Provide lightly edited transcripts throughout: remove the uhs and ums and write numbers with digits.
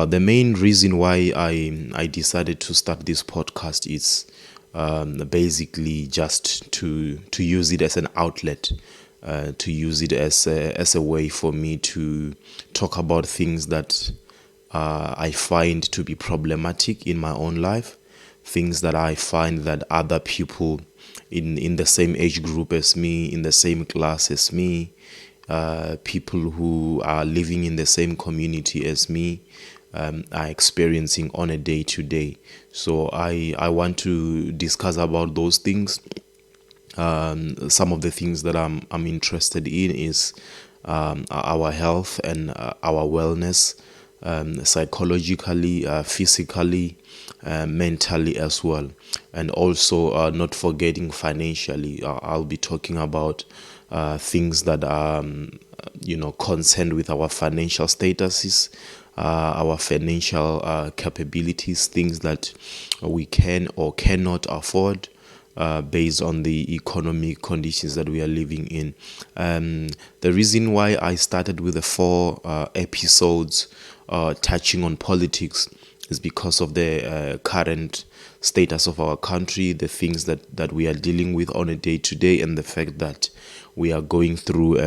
The main reason why I decided to start this podcast is basically just to use it as an outlet, to use it as a way for me to talk about things that I find to be problematic in my own life, things that I find that other people in the same age group as me, in the same class as me, people who are living in the same community as me, are experiencing on a day to day. So I want to discuss about those things. Some of the things that I'm interested in is our health and our wellness, psychologically, physically, mentally as well, and also not forgetting financially. I'll be talking about things that are concerned with our financial statuses, our financial capabilities, things that we can or cannot afford, based on the economic conditions that we are living in. The reason why I started with the 4 episodes touching on politics is because of the current status of our country, the things that we are dealing with on a day to day, and the fact that we are going through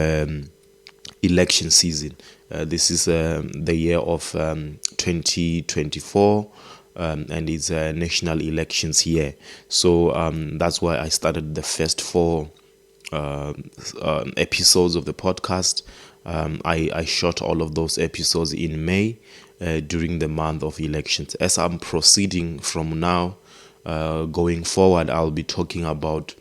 election season. This is the year of 2024. And it's a national elections year. So that's why I started the first 4 episodes of the podcast. I shot all of those episodes in May during the month of elections. As I'm proceeding from now, going forward, I'll be talking about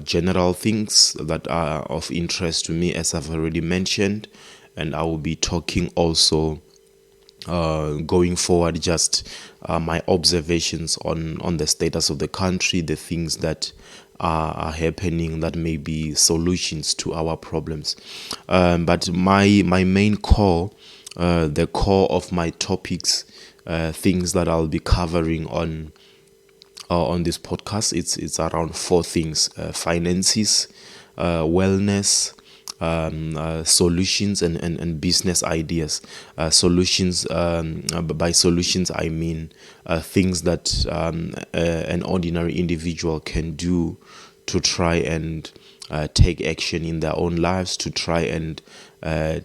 general things that are of interest to me, as I've already mentioned. And I will be talking also going forward, just my observations on the status of the country, the things that are happening that may be solutions to our problems. But my main core, the core of my topics, things that I'll be covering on this podcast, it's around 4 things: finances, wellness, solutions, and business ideas. Solutions, by solutions I mean things that an ordinary individual can do to try and take action in their own lives, to try and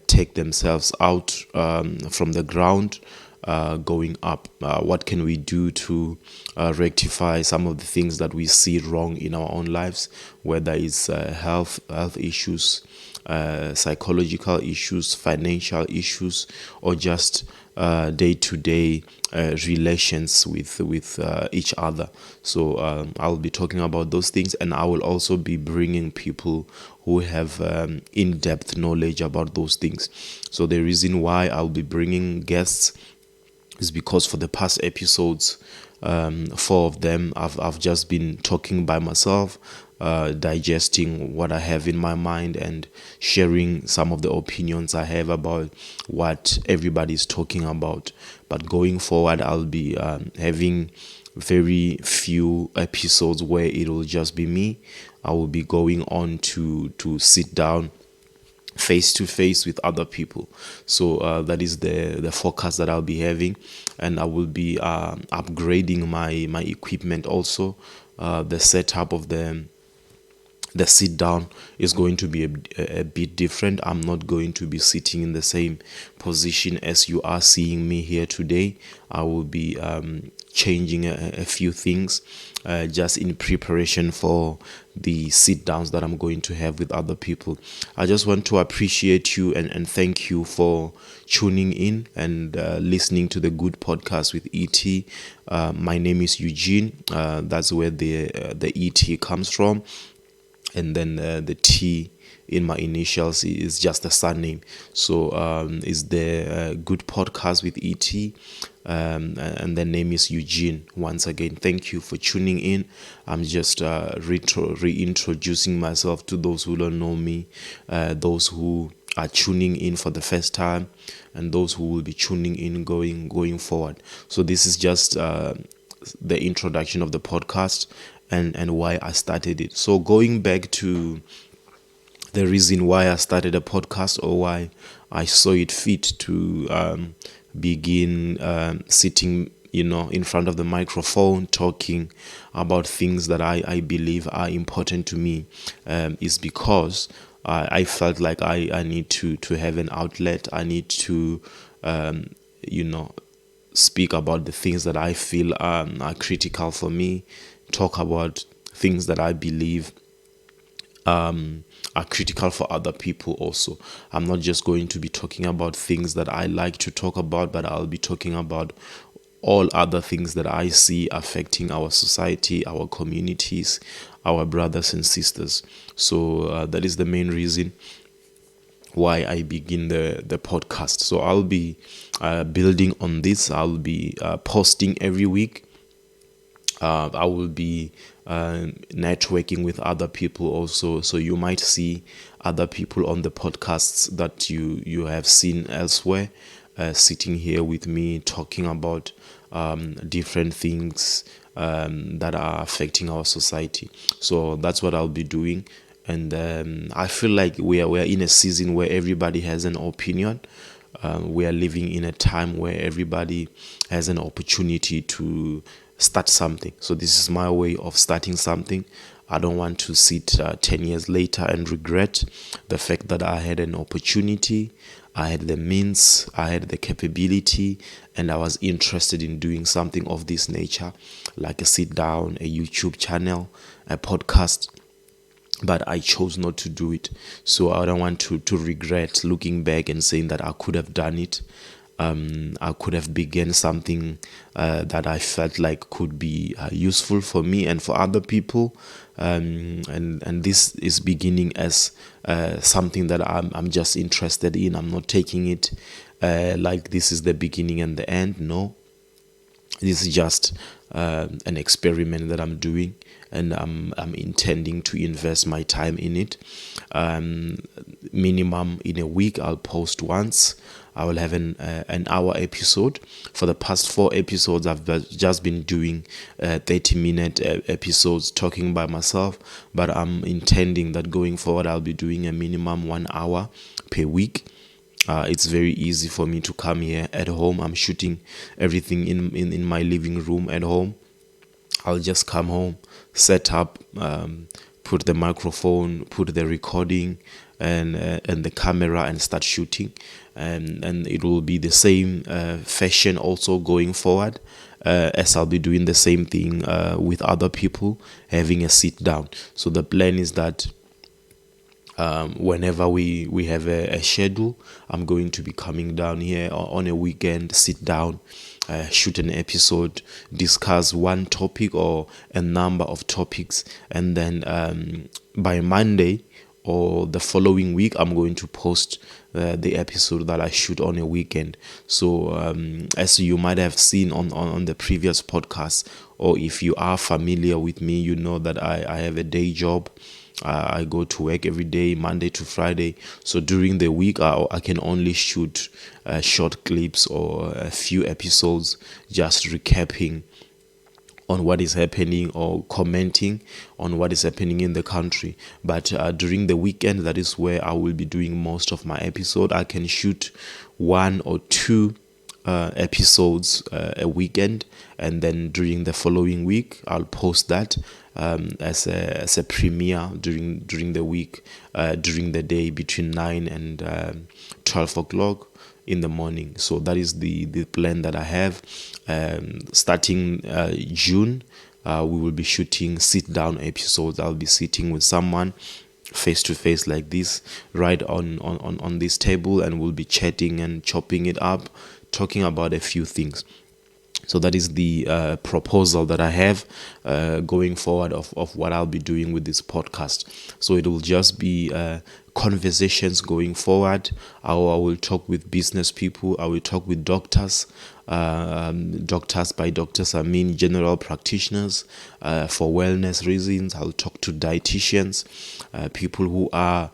take themselves out from the ground, going up. What can we do to rectify some of the things that we see wrong in our own lives, whether it's health issues, psychological issues, financial issues, or just day-to-day relations with each other. So I'll be talking about those things, and I will also be bringing people who have in-depth knowledge about those things. So the reason why I'll be bringing guests is because for the past episodes, 4 of them, I've just been talking by myself, digesting what I have in my mind and sharing some of the opinions I have about what everybody's talking about. But going forward, I'll be having very few episodes where it will just be me. I will be going on to sit down face to face with other people. So that is the focus that I'll be having, and I will be upgrading my equipment also. The setup of the sit down is going to be a bit different. I'm not going to be sitting in the same position as you are seeing me here today. I will be changing a few things just in preparation for the sit downs that I'm going to have with other people. I just want to appreciate you and thank you for tuning in and listening to the Good Podcast with ET. My name is Eugene. That's where the ET comes from. And then the T in my initials is just a surname. So it's the Good Podcast with ET, and the name is Eugene. Once again, thank you for tuning in. I'm just reintroducing myself to those who don't know me, those who are tuning in for the first time, and those who will be tuning in going forward. So this is just the introduction of the podcast and why I started it. So going back to the reason why I started a podcast, or why I saw it fit to begin sitting, in front of the microphone, talking about things that I believe are important to me, is because I felt like I need to have an outlet. I need to, you know, speak about the things that I feel are critical for me, talk about things that I believe are critical for other people also. I'm not just going to be talking about things that I like to talk about, but I'll be talking about all other things that I see affecting our society, our communities, our brothers and sisters. So that is the main reason why I begin the podcast. So I'll be building on this. I'll be posting every week. I will be networking with other people also. So you might see other people on the podcasts that you have seen elsewhere, sitting here with me talking about different things that are affecting our society. So that's what I'll be doing. And I feel like we're in a season where everybody has an opinion. We are living in a time where everybody has an opportunity to start something. So this is my way of starting something. I don't want to sit 10 years later and regret the fact that I had an opportunity, I had the means, I had the capability, and I was interested in doing something of this nature, like a sit down, a YouTube channel, a podcast. But I chose not to do it. So I don't want to regret looking back and saying that I could have done it. I could have begun something that I felt like could be useful for me and for other people. And this is beginning as something that I'm just interested in. I'm not taking it like this is the beginning and the end. No, this is just an experiment that I'm doing, and I'm intending to invest my time in it. Minimum in a week, I'll post once. I will have an hour episode. For the past 4 episodes, I've just been doing 30-minute episodes talking by myself, but I'm intending that going forward, I'll be doing a minimum 1 hour per week. It's very easy for me to come here at home. I'm shooting everything in my living room at home. I'll just come home, set up, put the microphone, put the recording and the camera, and start shooting. And it will be the same fashion also going forward, as I'll be doing the same thing with other people, having a sit down. So the plan is that whenever we have a schedule, I'm going to be coming down here on a weekend, sit down, shoot an episode, discuss one topic or a number of topics, and then by Monday or the following week, I'm going to post the episode that I shoot on a weekend. So as you might have seen on the previous podcast, or if you are familiar with me, you know that I have a day job. I go to work every day, Monday to Friday. So during the week, I can only shoot short clips or a few episodes, just recapping on what is happening or commenting on what is happening in the country. But during the weekend, that is where I will be doing most of my episode. I can shoot 1 or 2 episodes a weekend, and then during the following week I'll post that as a premiere during the week, during the day between 9 and 12 o'clock in the morning. So that is the plan that I have. Starting June, we will be shooting sit down episodes. I'll be sitting with someone face to face like this, right on this table, and we'll be chatting and chopping it up, talking about a few things. So that is the proposal that I have going forward of what I'll be doing with this podcast. So it will just be conversations going forward. I will talk with business people. I will talk with doctors. Doctors, by doctors I mean general practitioners, for wellness reasons. I'll talk to dietitians, people who are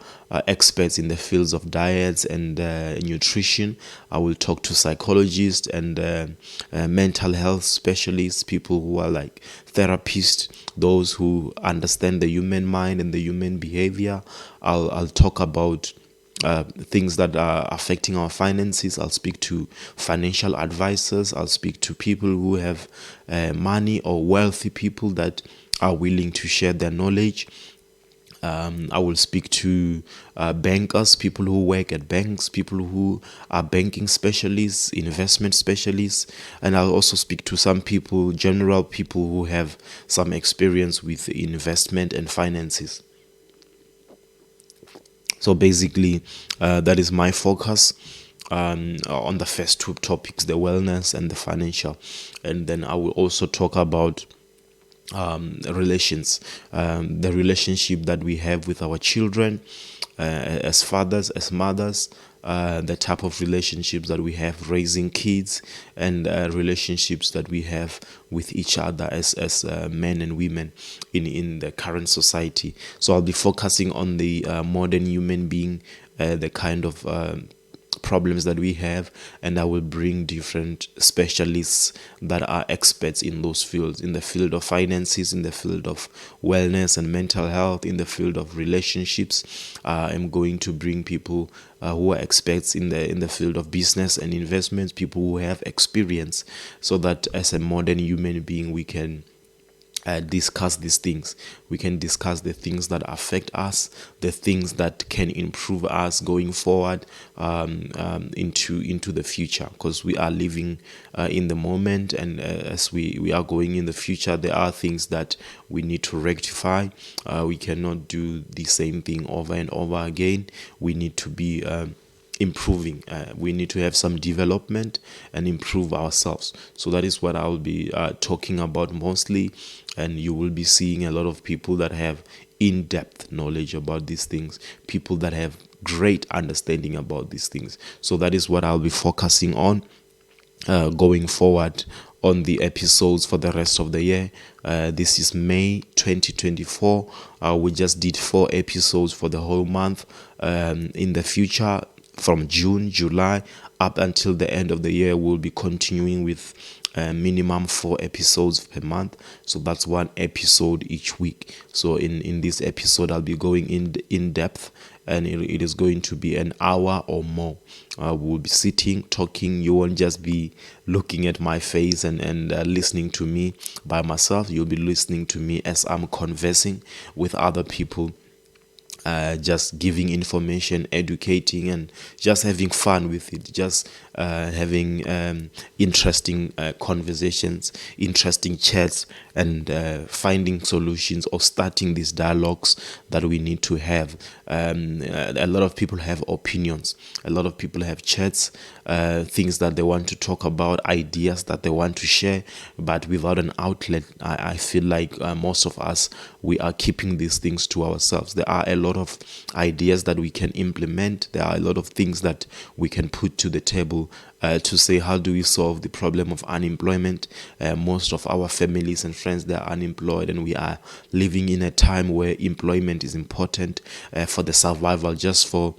experts in the fields of diets and nutrition. I will talk to psychologists and mental health specialists, people who are like therapists, those who understand the human mind and the human behavior. I'll talk about things that are affecting our finances. I'll speak to financial advisors. I'll speak to people who have money or wealthy people that are willing to share their knowledge. I will speak to bankers, people who work at banks, people who are banking specialists, investment specialists, and I'll also speak to some people, general people who have some experience with investment and finances. So basically, that is my focus on the first two topics, the wellness and the financial. And then I will also talk about relations, the relationship that we have with our children, as fathers, as mothers, the type of relationships that we have raising kids, and relationships that we have with each other as men and women in the current society. So I'll be focusing on the modern human being, the kind of problems that we have, and I will bring different specialists that are experts in those fields, in the field of finances, in the field of wellness and mental health, in the field of relationships. I'm going to bring people who are experts in the field of business and investments, people who have experience, so that as a modern human being we can discuss these things. We can discuss the things that affect us, the things that can improve us going forward into the future, because we are living in the moment, and as we are going in the future, there are things that we need to rectify. We cannot do the same thing over and over again. We need to be improving. We need to have some development and improve ourselves. So that is what I will be talking about mostly, and you will be seeing a lot of people that have in-depth knowledge about these things, people that have great understanding about these things. So that is what I'll be focusing on going forward on the episodes for the rest of the year. This is May 2024. We just did 4 episodes for the whole month. In the future, from June, July, up until the end of the year, we'll be continuing with minimum 4 episodes per month. So that's 1 episode each week. So in this episode, I'll be going in depth, and it is going to be an hour or more. We'll be sitting, talking. You won't just be looking at my face and listening to me by myself. You'll be listening to me as I'm conversing with other people, just giving information, educating, and just having fun with it, just having interesting conversations, interesting chats, and finding solutions or starting these dialogues that we need to have. A lot of people have opinions, a lot of people have chats, things that they want to talk about, ideas that they want to share, but without an outlet. I feel like most of us, we are keeping these things to ourselves. There are a lot of ideas that we can implement. There are a lot of things that we can put to the table to say, how do we solve the problem of unemployment? Most of our families and friends, they are unemployed, and we are living in a time where employment is important for the survival, just for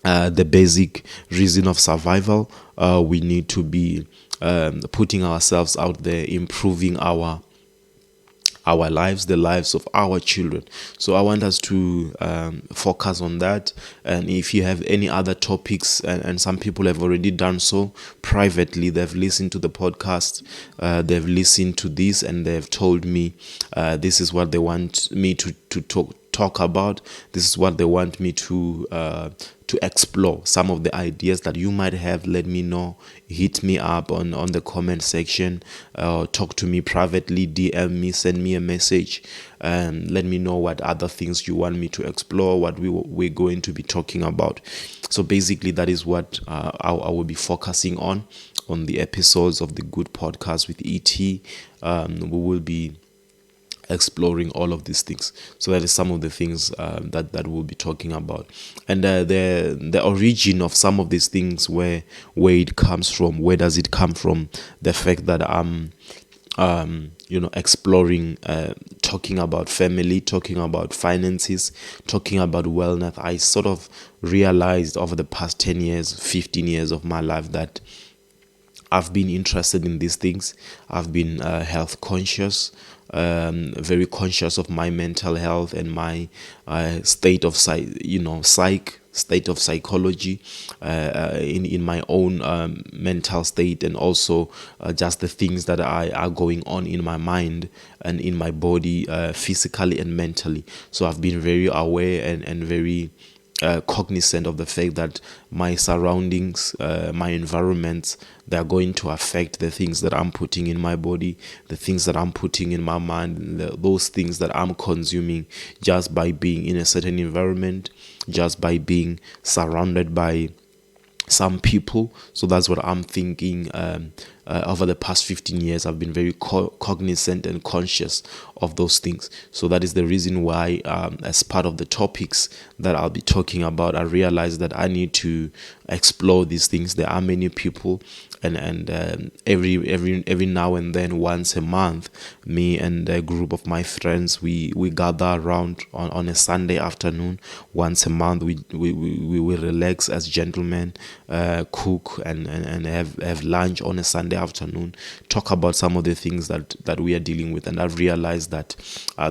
the basic reason of survival. We need to be putting ourselves out there, improving our lives, the lives of our children. So I want us to focus on that. And if you have any other topics, and some people have already done so privately, they've listened to the podcast, they've listened to this, and they've told me this is what they want me to talk about. This is what they want me to explore. Some of the ideas that you might have, let me know. Hit me up on the comment section, talk to me privately, DM me, send me a message, and let me know what other things you want me to explore, what we're going to be talking about. So basically, that is what I will be focusing on the episodes of the Good Podcast with E.T. We will be exploring all of these things. So that is some of the things that we'll be talking about, and the origin of some of these things, where it comes from. Where does it come from? The fact that I'm exploring, talking about family, talking about finances, talking about wellness. I sort of realized over the past 10 years, 15 years of my life that I've been interested in these things. I've been health conscious. very conscious of my mental health and my state of state of psychology in my own mental state, and also just the things that are going on in my mind and in my body, physically and mentally. So I've been very aware and very cognizant of the fact that my surroundings, my environments, they are going to affect the things that I'm putting in my body, the things that I'm putting in my mind, those things that I'm consuming just by being in a certain environment, just by being surrounded by some people. So that's what I'm thinking. Over the past 15 years, I've been very cognizant and conscious of those things. So that is the reason why, as part of the topics that I'll be talking about, I realized that I need to explore these things. There are many people, and every now and then, once a month, me and a group of my friends, we gather around on a Sunday afternoon. Once a month, we will relax as gentlemen, cook and have lunch on a Sunday afternoon, talk about some of the things that we are dealing with. And I've realized that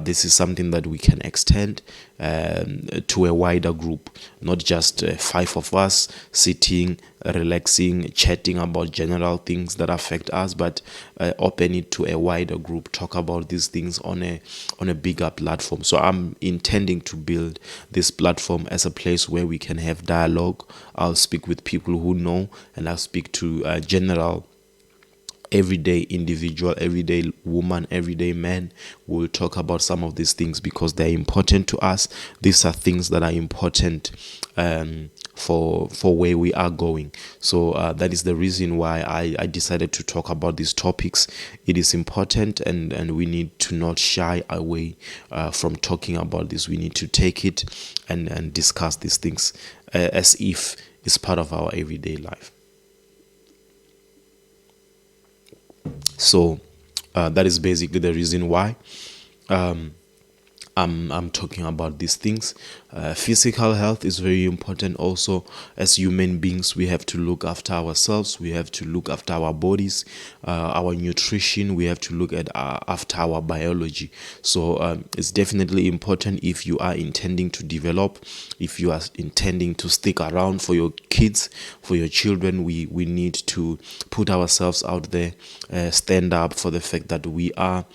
this is something that we can extend to a wider group, not just 5 of us sitting, relaxing, chatting about general things that affect us, but open it to a wider group, talk about these things on a bigger platform. So I'm intending to build this platform as a place where we can have dialogue. I'll speak with people who know, and I'll speak to general everyday individual, everyday woman, everyday man. We'll talk about some of these things because they're important to us. These are things that are important for where we are going. So that is the reason why I decided to talk about these topics. It is important, and we need to not shy away from talking about this. We need to take it and discuss these things as if it's part of our everyday life. So that is basically the reason why I'm talking about these things. Physical health is very important also. As human beings, we have to look after ourselves. We have to look after our bodies, our nutrition. We have to look at after our biology. So it's definitely important if you are intending to develop, if you are intending to stick around for your kids, for your children. We need to put ourselves out there, stand up for the fact that we are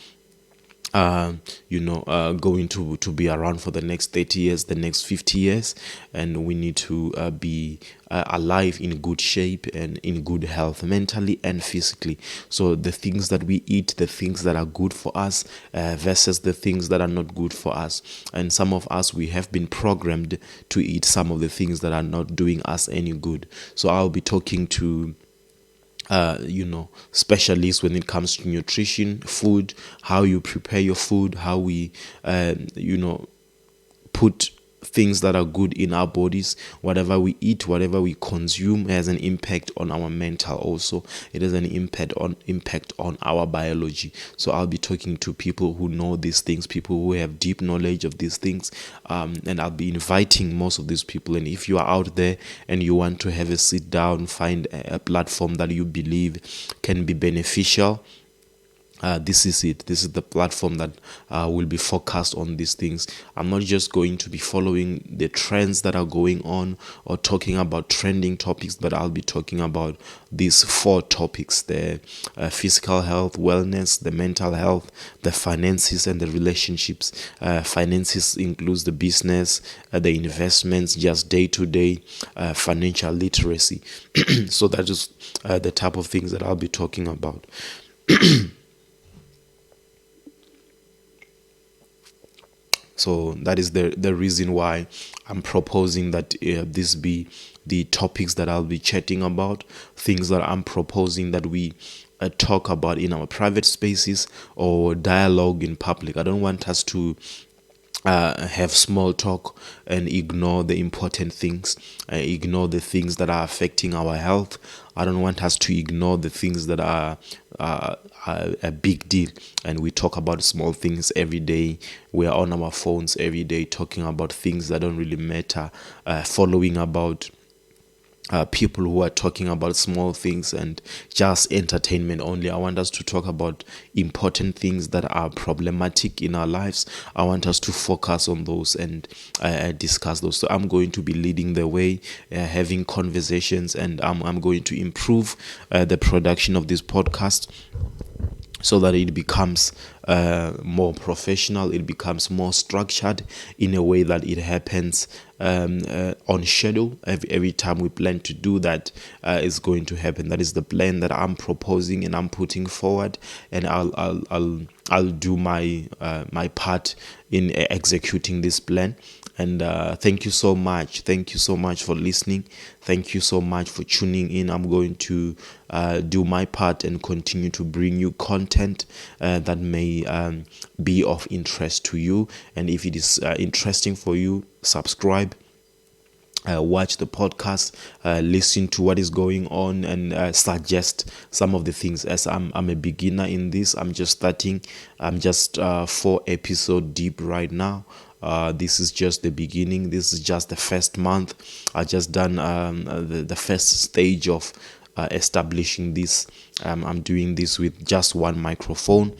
going to be around for the next 30 years, the next 50 years, and we need to be alive in good shape and in good health, mentally and physically. So the things that we eat, the things that are good for us versus the things that are not good for us. And some of us, we have been programmed to eat some of the things that are not doing us any good. So I'll be talking to specialists when it comes to nutrition, food, how you prepare your food, how we put things that are good in our bodies. Whatever we eat, whatever we consume has an impact on our mental also. It has an impact on our biology. So I'll be talking to people who know these things, people who have deep knowledge of these things, and I'll be inviting most of these people. And if you are out there and you want to have a sit down, find a platform that you believe can be beneficial, this is it. This is the platform that will be focused on these things. I'm not just going to be following the trends that are going on or talking about trending topics, but I'll be talking about these 4 topics: the physical health, wellness, the mental health, the finances, and the relationships. Finances includes the business, the investments, just day-to-day financial literacy. So that is the type of things that I'll be talking about. So that is the reason why I'm proposing that this be the topics that I'll be chatting about, things that I'm proposing that we talk about in our private spaces or dialogue in public. I don't want us to have small talk and ignore the important things, ignore the things that are affecting our health. I don't want us to ignore the things that are a big deal, and we talk about small things every day. We are on our phones every day talking about things that don't really matter, following about people who are talking about small things and just entertainment only. I want us to talk about important things that are problematic in our lives. I want us to focus on those and discuss those. So I'm going to be leading the way, having conversations, and I'm going to improve the production of this podcast so that it becomes more professional, it becomes more structured in a way that it happens on schedule. Every time we plan to do that, is going to happen. That is the plan that I'm proposing and I'm putting forward, and I'll do my my part in executing this plan. And thank you so much. Thank you so much for listening. Thank you so much for tuning in. I'm going to do my part and continue to bring you content that may be of interest to you. And if it is interesting for you, subscribe. Watch the podcast, listen to what is going on, and suggest some of the things. As I'm a beginner in this, I'm just starting. I'm just 4 episodes deep right now. This is just the beginning. This is just the first month. I just done the first stage of establishing this. I'm doing this with just one microphone.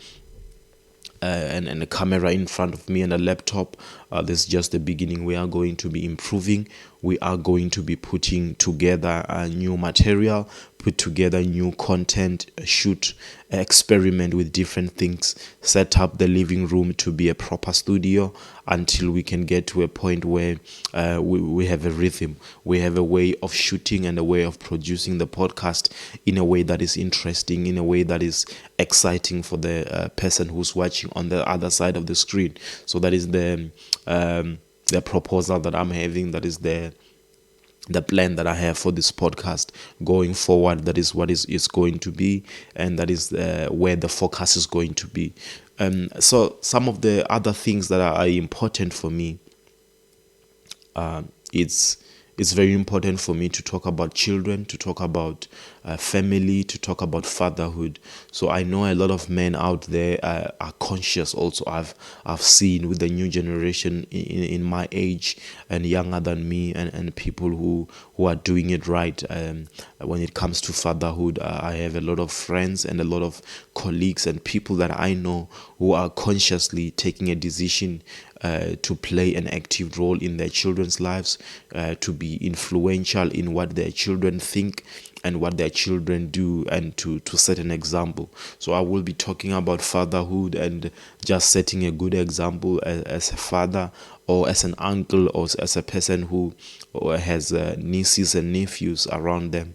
And a camera in front of me and a laptop. This is just the beginning. We are going to be improving. We are going to be putting together new material, put together new content, shoot, experiment with different things, set up the living room to be a proper studio until we can get to a point where we have a rhythm. We have a way of shooting and a way of producing the podcast in a way that is interesting, in a way that is exciting for the person who's watching on the other side of the screen. So that is the proposal that I'm having. That is the plan that I have for this podcast going forward. That is what is going to be, and that is where the focus is going to be. So some of the other things that are important for me, it's very important for me to talk about children, to talk about family, to talk about fatherhood. So I know a lot of men out there are conscious. Also, I've seen with the new generation in my age and younger than me, and people who are doing it right. When it comes to fatherhood, I have a lot of friends and a lot of colleagues and people that I know who are consciously taking a decision to play an active role in their children's lives, to be influential in what their children think and what their children do, and to set an example. So I will be talking about fatherhood and just setting a good example as a father, or as an uncle, or as a person who has nieces and nephews around them,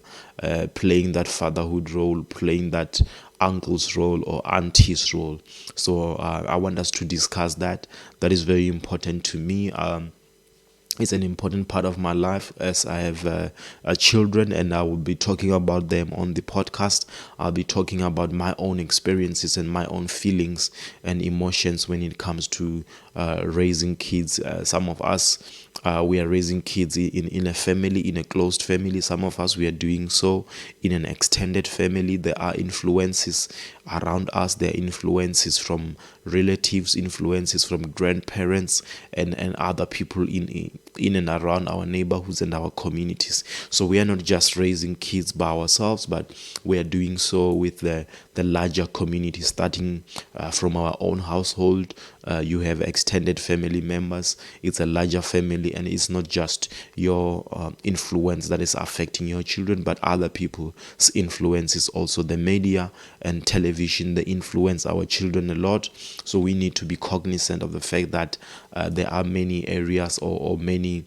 playing that fatherhood role, playing that uncle's role or auntie's role. So I want us to discuss that. That is very important to me. It's an important part of my life, as I have children, and I will be talking about them on the podcast. I'll be talking about my own experiences and my own feelings and emotions when it comes to raising kids. Some of us, we are raising kids in a family, in a closed family. Some of us, we are doing so in an extended family. There are influences around us. There are influences from relatives, influences from grandparents, and other people in and around our neighborhoods and our communities. So we are not just raising kids by ourselves, but we are doing so with the larger community, starting from our own household. You have extended family members. It's a larger family, and it's not just your influence that is affecting your children, but other people's influence is also the media and television. They influence our children a lot. So we need to be cognizant of the fact that there are many areas or many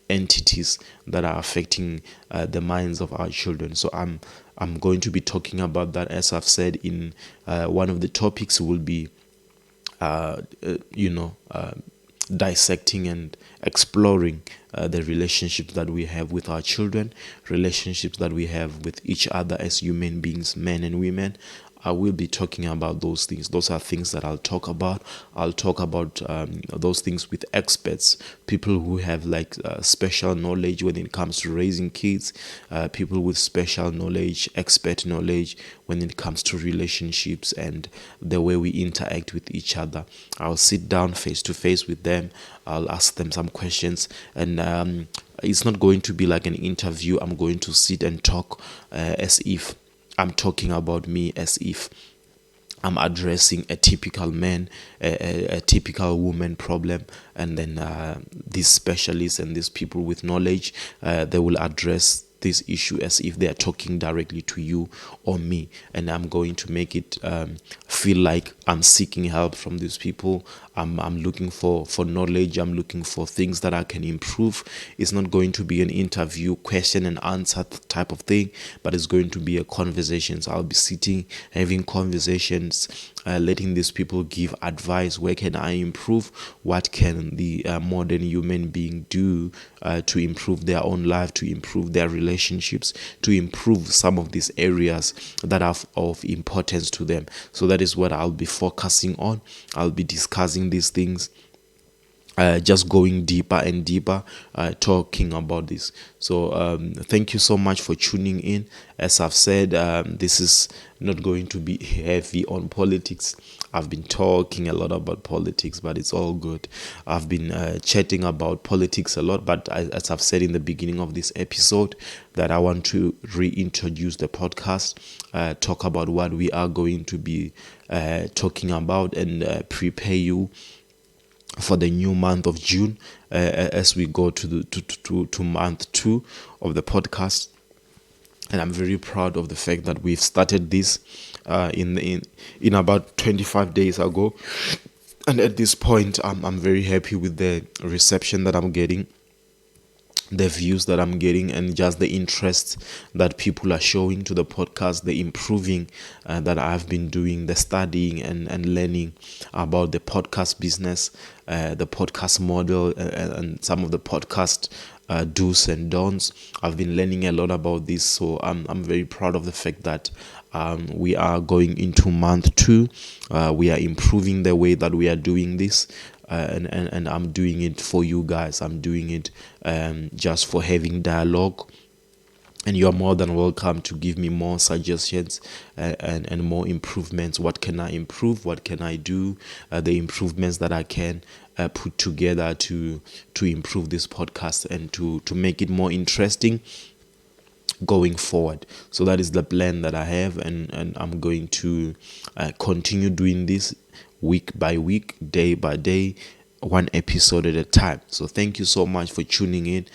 entities that are affecting the minds of our children. So I'm going to be talking about that. As I've said, in one of the topics will be dissecting and exploring the relationships that we have with our children, relationships that we have with each other as human beings, men and women. I will be talking about those things. Those are things that I'll talk about. I'll talk about those things with experts, people who have like special knowledge when it comes to raising kids, people with special knowledge, expert knowledge when it comes to relationships and the way we interact with each other. I'll sit down face to face with them. I'll ask them some questions, and it's not going to be like an interview. I'm going to sit and talk as if I'm talking about me, as if I'm addressing a typical man, a typical woman problem, and then these specialists and these people with knowledge, they will address this issue as if they are talking directly to you or me, and I'm going to make it feel like I'm seeking help from these people. I'm looking for knowledge. I'm looking for things that I can improve. It's not going to be an interview, question and answer type of thing, but it's going to be a conversation. So I'll be sitting, having conversations, letting these people give advice. Where can I improve? What can the modern human being do to improve their own life, to improve their relationships, to improve some of these areas that are of importance to them? So that is what I'll be focusing on. I'll be discussing these things, just going deeper and deeper, talking about this. So thank you so much for tuning in. As I've said, this is not going to be heavy on politics. I've been talking a lot about politics, but it's all good. I've been chatting about politics a lot, but as I've said in the beginning of this episode, that I want to reintroduce the podcast, talk about what we are going to be talking about, and prepare you for the new month of June, as we go to month 2 of the podcast. And I'm very proud of the fact that we've started this in about 25 days ago, and at this point I'm very happy with the reception that I'm getting, the views that I'm getting, and just the interest that people are showing to the podcast, the improving that I've been doing, the studying and learning about the podcast business, the podcast model, and some of the podcast do's and don'ts. I've been learning a lot about this, so I'm very proud of the fact that we are going into month 2. We are improving the way that we are doing this. And I'm doing it for you guys. I'm doing it just for having dialogue. And you are more than welcome to give me more suggestions and more improvements. What can I improve? What can I do? The improvements that I can put together to improve this podcast and to make it more interesting going forward. So that is the plan that I have, and I'm going to continue doing this week by week, day by day, one episode at a time. So thank you so much for tuning in.